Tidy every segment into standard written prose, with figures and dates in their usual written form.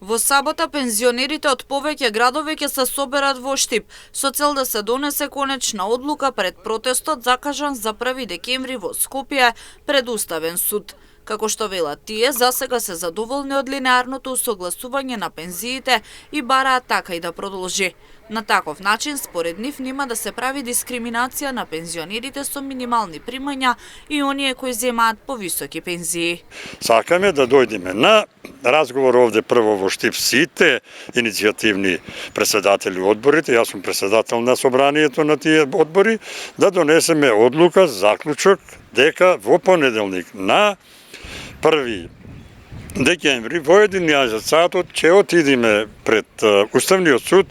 Во сабота пензионерите од повеќе градови ќе се соберат во Штип со цел да се донесе конечна одлука пред протестот закажан за 1 декември во Скопје пред Уставен суд. Како што велат тие, засега се задоволни од линеарното усогласување на пензиите и бараат така и да продолжи. На таков начин, според нив, нема да се прави дискриминација на пензионерите со минимални примања и оние кои земаат повисоки пензии. Сакаме да дојдеме на разговор овде прво во Штип сите иницијативни председатели одборите, јас сум председател на собранието на тие одбори, да донесеме одлука, заклучок, дека во понеделник на 1 декември во 11 сатот ќе отидеме пред Уставниот суд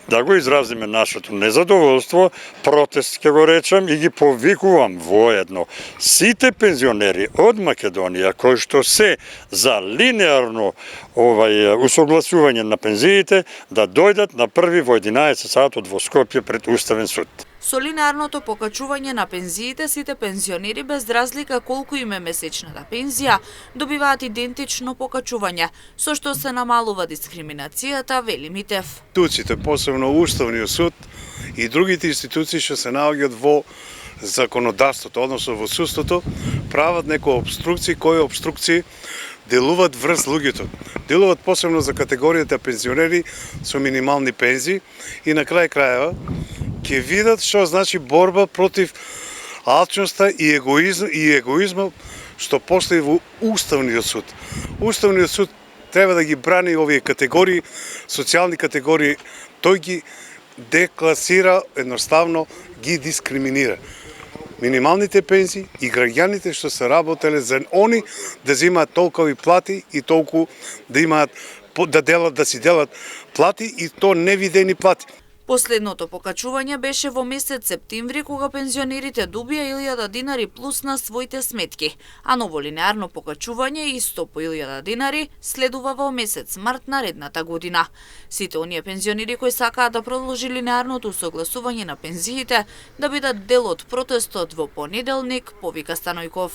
да го изразиме нашето незадоволство, протест ќе го речам и ги повикувам воедно сите пензионери од Македонија кои што се за линеарно усогласување на пензиите да дојдат на 1 во 11 сатот во Скопје пред Уставен суд. Со линеарното покачување на пензиите, сите пензионери без разлика колку им е месечната пензија, добиваат идентично покачување, со што се намалува дискриминацијата, вели Митев. Институциите, посебно Уставниот суд и другите институции што се наоѓаат во законодавството, односно во судството, прават некои обструкции, кои обструкции делуваат врз луѓето. Делуваат посебно за категоријата пензионери со минимални пензии и на крај крајава ќе видат што значи борба против алчноста и егоизмот што постои во Уставниот суд. Уставниот суд треба да ги брани овие категории, социјални категории, тој ги декласира, едноставно ги дискриминира. Минималните пензии и граѓаните што се работеле за они да земаат толкови плати и толку да имаат да си делат плати и то невидени плати. Последното покачување беше во месец септември кога пензионерите добија 1000 динари плюс на своите сметки, а ново линеарно покачување исто по 1000 динари следува во месец март наредната година. Сите оние пензионери кои сакаат да продолжи линеарното усогласување на пензиите да бидат дел од протестот во понеделник, повика Станојков.